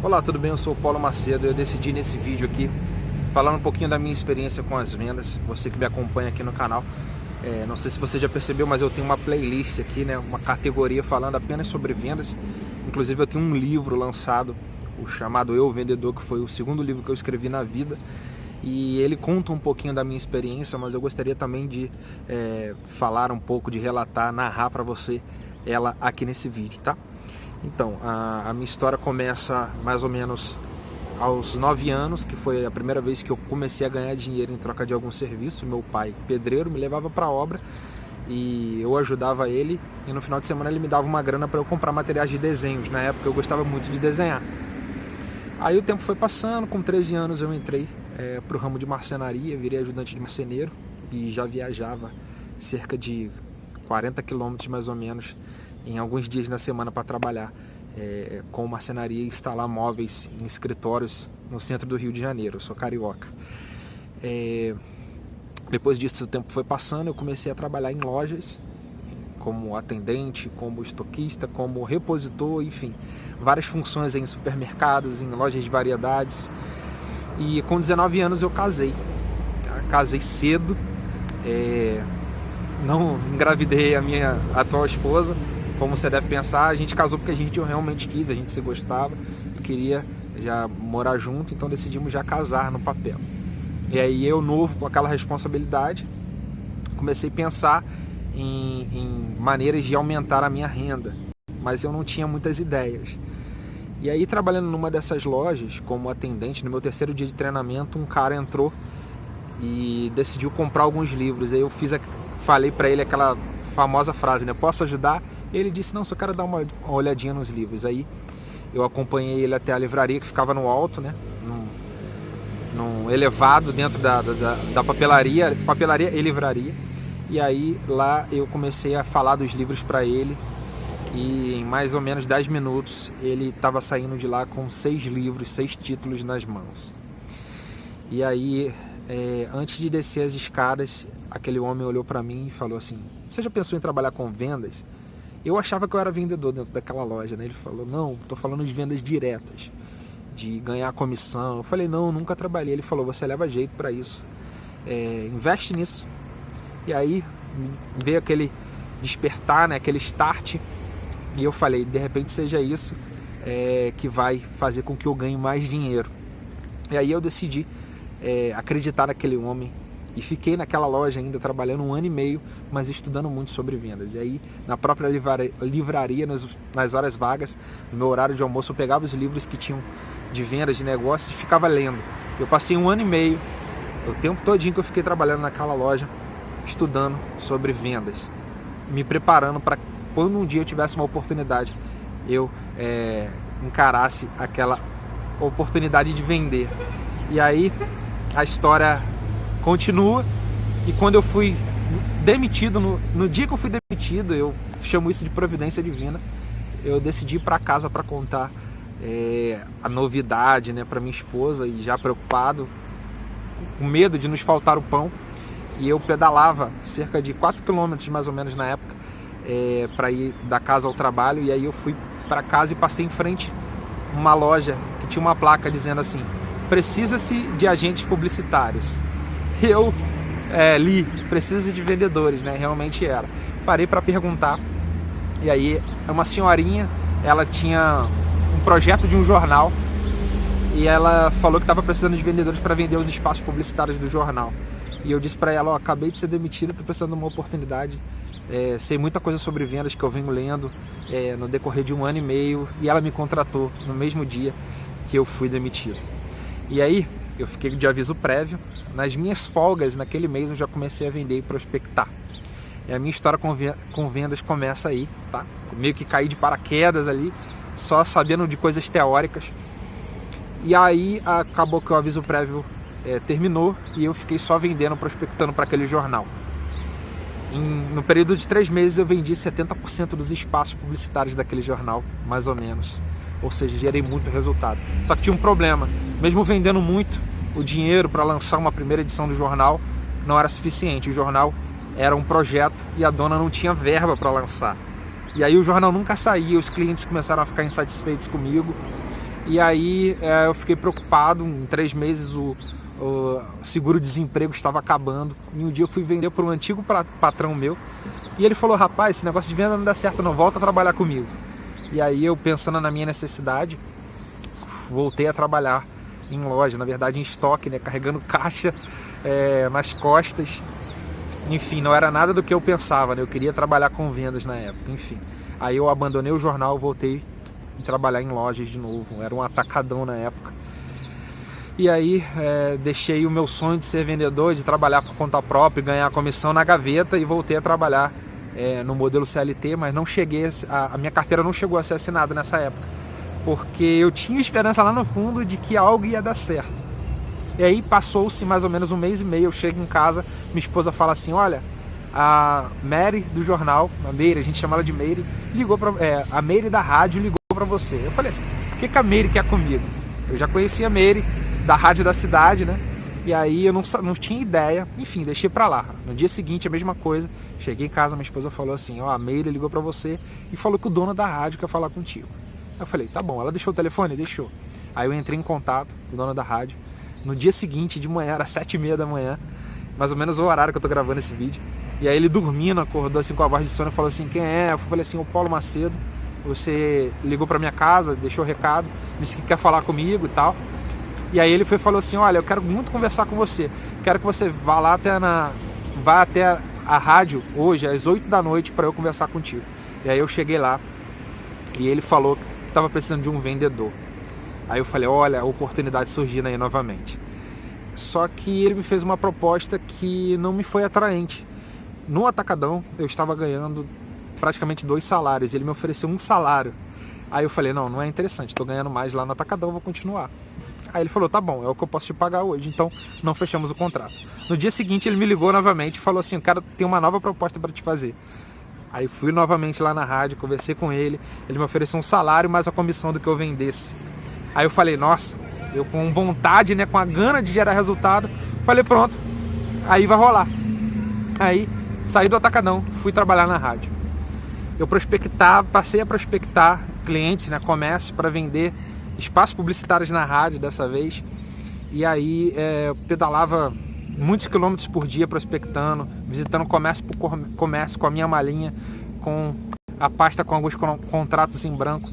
Olá, tudo bem? Eu sou o Paulo Macedo. Eu decidi nesse vídeo aqui falar um pouquinho da minha experiência com as vendas. Você que me acompanha aqui no canal, não sei se você já percebeu, mas eu tenho uma playlist aqui, né? Uma categoria falando apenas sobre vendas. Inclusive eu tenho um livro lançado, o chamado Eu Vendedor, que foi o segundo livro que eu escrevi na vida. E ele conta um pouquinho da minha experiência, mas eu gostaria também de falar um pouco, de relatar, narrar para você ela aqui nesse vídeo, tá? Então, a minha história começa mais ou menos aos 9 anos, que foi a primeira vez que eu comecei a ganhar dinheiro em troca de algum serviço. Meu pai, pedreiro, me levava para a obra e eu ajudava ele, e no final de semana ele me dava uma grana para eu comprar materiais de desenhos. Na época eu gostava muito de desenhar. Aí o tempo foi passando, com 13 anos eu entrei para o ramo de marcenaria, virei ajudante de marceneiro e já viajava cerca de 40 quilômetros mais ou menos em alguns dias na semana para trabalhar com marcenaria e instalar móveis em escritórios no centro do Rio de Janeiro. Eu sou carioca. Depois disso o tempo foi passando, eu comecei a trabalhar em lojas como atendente, como estoquista, como repositor, enfim, várias funções em supermercados, em lojas de variedades. E com 19 anos eu casei. Casei cedo, não engravidei a minha atual esposa, como você deve pensar. A gente casou porque a gente realmente quis, a gente se gostava, queria já morar junto, então decidimos já casar no papel. E aí eu, novo, com aquela responsabilidade, comecei a pensar em maneiras de aumentar a minha renda, mas eu não tinha muitas ideias. E aí, trabalhando numa dessas lojas como atendente, no meu terceiro dia de treinamento, um cara entrou e decidiu comprar alguns livros. Aí eu falei para ele aquela famosa frase, né? Posso ajudar? Ele disse, não, só quero dar uma olhadinha nos livros. Aí eu acompanhei ele até a livraria, que ficava no alto, né? Num elevado dentro da papelaria e livraria. E aí lá eu comecei a falar dos livros para ele. E em mais ou menos 10 minutos ele estava saindo de lá com 6 livros, 6 títulos nas mãos. E aí, antes de descer as escadas, aquele homem olhou para mim e falou assim, você já pensou em trabalhar com vendas? Eu achava que eu era vendedor dentro daquela loja, né? Ele falou, não, estou falando de vendas diretas, de ganhar comissão. Eu falei, não, nunca trabalhei. Ele falou, você leva jeito para isso, investe nisso. E aí veio aquele despertar, né? Aquele start. E eu falei, de repente seja isso que vai fazer com que eu ganhe mais dinheiro. E aí eu decidi acreditar naquele homem e fiquei naquela loja ainda trabalhando 1 ano e meio, mas estudando muito sobre vendas. E aí na própria livraria, nas horas vagas, no meu horário de almoço, eu pegava os livros que tinham de vendas, de negócios e ficava lendo. Eu passei 1 ano e meio, o tempo todinho que eu fiquei trabalhando naquela loja, estudando sobre vendas, me preparando para quando um dia eu tivesse uma oportunidade, eu encarasse aquela oportunidade de vender. E aí a história continua. E quando eu fui demitido, no dia que eu fui demitido, eu chamo isso de providência divina, eu decidi ir para casa para contar a novidade, né, para minha esposa, e já preocupado, com medo de nos faltar o pão. E eu pedalava cerca de 4 quilômetros mais ou menos na época, para ir da casa ao trabalho. E aí eu fui para casa e passei em frente a uma loja que tinha uma placa dizendo assim, precisa-se de agentes publicitários. Eu li, precisa de vendedores, né? Realmente era. Parei para perguntar, e aí uma senhorinha, ela tinha um projeto de um jornal, e ela falou que estava precisando de vendedores para vender os espaços publicitários do jornal. E eu disse para ela, acabei de ser demitido, estou precisando de uma oportunidade, sei muita coisa sobre vendas que eu venho lendo no decorrer de 1 ano e meio, e ela me contratou no mesmo dia que eu fui demitido. E aí eu fiquei de aviso prévio. Nas minhas folgas naquele mês eu já comecei a vender e prospectar. E a minha história com vendas começa aí, tá? Eu meio que caí de paraquedas ali, só sabendo de coisas teóricas. E aí acabou que o aviso prévio terminou e eu fiquei só vendendo, prospectando para aquele jornal. No período de 3 meses eu vendi 70% dos espaços publicitários daquele jornal, mais ou menos. Ou seja, gerei muito resultado. Só que tinha um problema. Mesmo vendendo muito, o dinheiro para lançar uma primeira edição do jornal não era suficiente. O jornal era um projeto e a dona não tinha verba para lançar. E aí o jornal nunca saía, os clientes começaram a ficar insatisfeitos comigo. E aí eu fiquei preocupado. Em 3 meses o seguro-desemprego estava acabando. E um dia eu fui vender para um antigo patrão meu. E ele falou: rapaz, esse negócio de venda não dá certo não, volta a trabalhar comigo. E aí eu, pensando na minha necessidade, voltei a trabalhar em loja, na verdade em estoque, né, carregando caixa nas costas. Enfim, não era nada do que eu pensava, né? Eu queria trabalhar com vendas na época, enfim. Aí eu abandonei o jornal, voltei a trabalhar em lojas de novo. Era um atacadão na época. E aí deixei o meu sonho de ser vendedor, de trabalhar por conta própria e ganhar comissão na gaveta, e voltei a trabalhar no modelo CLT, mas não cheguei, a minha carteira não chegou a ser assinada nessa época, porque eu tinha esperança lá no fundo de que algo ia dar certo. E aí passou-se mais ou menos 1 mês e meio, eu chego em casa, minha esposa fala assim: olha, a Mary do jornal, a Mary, a gente chama ela de Mary, a Mary da rádio ligou para você. Eu falei assim: por que a Mary quer comigo? Eu já conhecia a Mary da rádio da cidade, né? E aí eu não tinha ideia, enfim, deixei pra lá. No dia seguinte, a mesma coisa, cheguei em casa, minha esposa falou assim: ó, a Meire ligou pra você e falou que o dono da rádio quer falar contigo. Eu falei: tá bom. Ela deixou o telefone? Deixou. Aí eu entrei em contato com o dono da rádio. No dia seguinte, de manhã, era 7h30 da manhã, mais ou menos o horário que eu tô gravando esse vídeo. E aí ele, dormindo, acordou assim com a voz de sono e falou assim: quem é? Eu falei assim: o Paulo Macedo, você ligou pra minha casa, deixou o recado, disse que quer falar comigo e tal. E aí ele falou assim: olha, eu quero muito conversar com você, quero que você vá até a rádio hoje às 8 da noite para eu conversar contigo. E aí eu cheguei lá e ele falou que estava precisando de um vendedor. Aí eu falei: olha, a oportunidade surgindo aí novamente. Só que ele me fez uma proposta que não me foi atraente. No atacadão eu estava ganhando praticamente 2 salários, ele me ofereceu 1 salário. Aí eu falei: não é interessante, estou ganhando mais lá no atacadão, vou continuar. Aí ele falou: tá bom, é o que eu posso te pagar hoje, então não fechamos o contrato. No dia seguinte ele me ligou novamente e falou assim: cara, tem uma nova proposta para te fazer. Aí fui novamente lá na rádio, conversei com ele, ele me ofereceu um salário mais a comissão do que eu vendesse. Aí eu falei: nossa, eu com vontade, né, com a gana de gerar resultado, falei: pronto, aí vai rolar. Aí saí do atacadão, fui trabalhar na rádio. Eu passei a prospectar clientes, né, comércio, para vender espaços publicitários na rádio dessa vez. E aí eu pedalava muitos quilômetros por dia prospectando, visitando comércio por comércio com a minha malinha, com a pasta com alguns contratos em branco.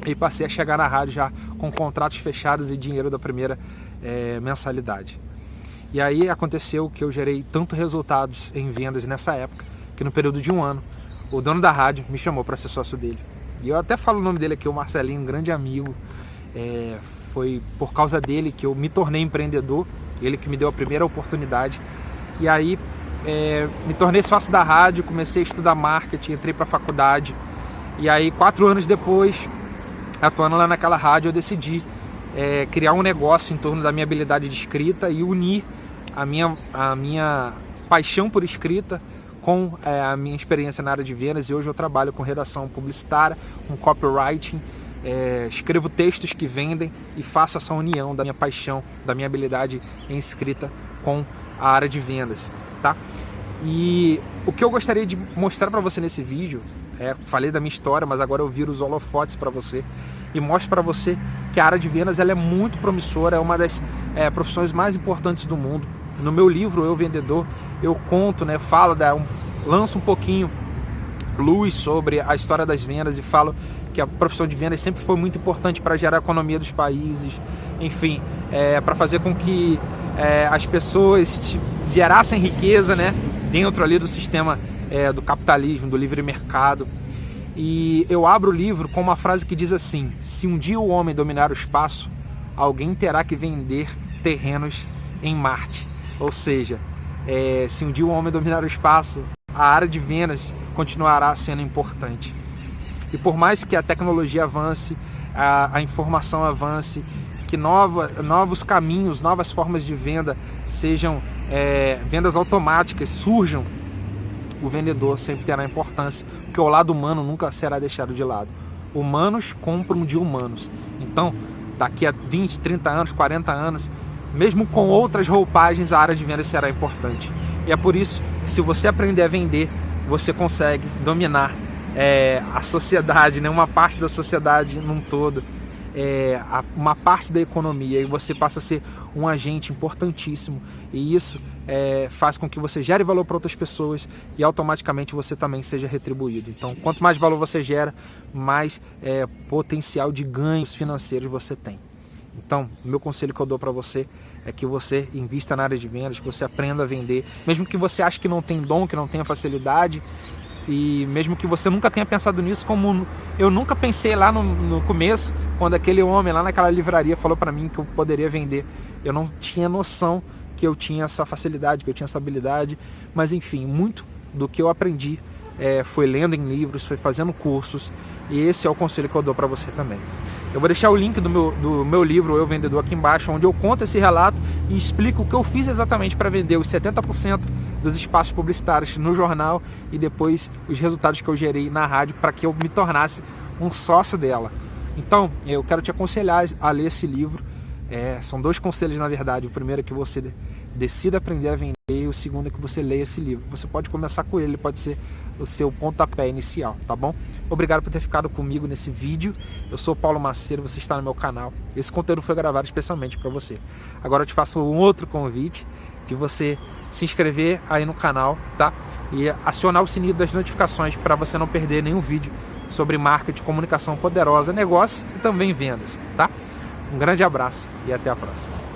E passei a chegar na rádio já com contratos fechados e dinheiro da primeira mensalidade. E aí aconteceu que eu gerei tanto resultados em vendas nessa época, que no período de 1 ano, o dono da rádio me chamou para ser sócio dele. E eu até falo o nome dele aqui, o Marcelinho, um grande amigo. Foi por causa dele que eu me tornei empreendedor, ele que me deu a primeira oportunidade. E aí me tornei sócio da rádio, comecei a estudar marketing, entrei para a faculdade. E aí 4 anos depois, atuando lá naquela rádio, eu decidi criar um negócio em torno da minha habilidade de escrita e unir a minha paixão por escrita com a minha experiência na área de vendas. E hoje eu trabalho com redação publicitária, com copywriting, escrevo textos que vendem e faço essa união da minha paixão, da minha habilidade em escrita com a área de vendas, tá? E o que eu gostaria de mostrar para você nesse vídeo, falei da minha história, mas agora eu viro os holofotes para você e mostro para você que a área de vendas ela é muito promissora, é uma das profissões mais importantes do mundo. No meu livro, Eu Vendedor, eu conto, né, lanço um pouquinho luz sobre a história das vendas e falo que a profissão de vendas sempre foi muito importante para gerar a economia dos países, enfim, para fazer com que as pessoas gerassem riqueza, né, dentro ali do sistema do capitalismo, do livre mercado. E eu abro o livro com uma frase que diz assim: se um dia o homem dominar o espaço, alguém terá que vender terrenos em Marte. Ou seja, se um dia o homem dominar o espaço, a área de vendas continuará sendo importante. E por mais que a tecnologia avance, a informação avance, que novos caminhos, novas formas de venda sejam vendas automáticas, surjam, o vendedor sempre terá importância, porque o lado humano nunca será deixado de lado. Humanos compram de humanos. Então, daqui a 20, 30 anos, 40 anos, mesmo com outras roupagens, a área de vendas será importante. E é por isso que, se você aprender a vender, você consegue dominar a sociedade, né? Uma parte da sociedade num todo. uma parte da economia e você passa a ser um agente importantíssimo, e isso faz com que você gere valor para outras pessoas e automaticamente você também seja retribuído. Então, quanto mais valor você gera, mais potencial de ganhos financeiros você tem. Então, o meu conselho que eu dou para você é que você invista na área de vendas, que você aprenda a vender, mesmo que você ache que não tem dom, que não tenha facilidade, e mesmo que você nunca tenha pensado nisso, como eu nunca pensei lá no começo, quando aquele homem lá naquela livraria falou para mim que eu poderia vender. Eu não tinha noção que eu tinha essa facilidade, que eu tinha essa habilidade, mas enfim, muito do que eu aprendi foi lendo em livros, foi fazendo cursos, e esse é o conselho que eu dou para você também. Eu vou deixar o link do meu livro, Eu Vendedor, aqui embaixo, onde eu conto esse relato e explico o que eu fiz exatamente para vender os 70% dos espaços publicitários no jornal e depois os resultados que eu gerei na rádio para que eu me tornasse um sócio dela. Então, eu quero te aconselhar a ler esse livro. São 2 conselhos, na verdade. O primeiro é que você decida aprender a vender, e o segundo é que você leia esse livro. Você pode começar com ele pode ser o seu pontapé inicial, tá bom? Obrigado por ter ficado comigo nesse vídeo. Eu sou o Paulo Macedo, você está no meu canal. Esse conteúdo foi gravado especialmente para você. Agora eu te faço um outro convite, de você se inscrever aí no canal, tá? E acionar o sininho das notificações para você não perder nenhum vídeo sobre marketing, comunicação poderosa, negócio e também vendas, tá? Um grande abraço e até a próxima.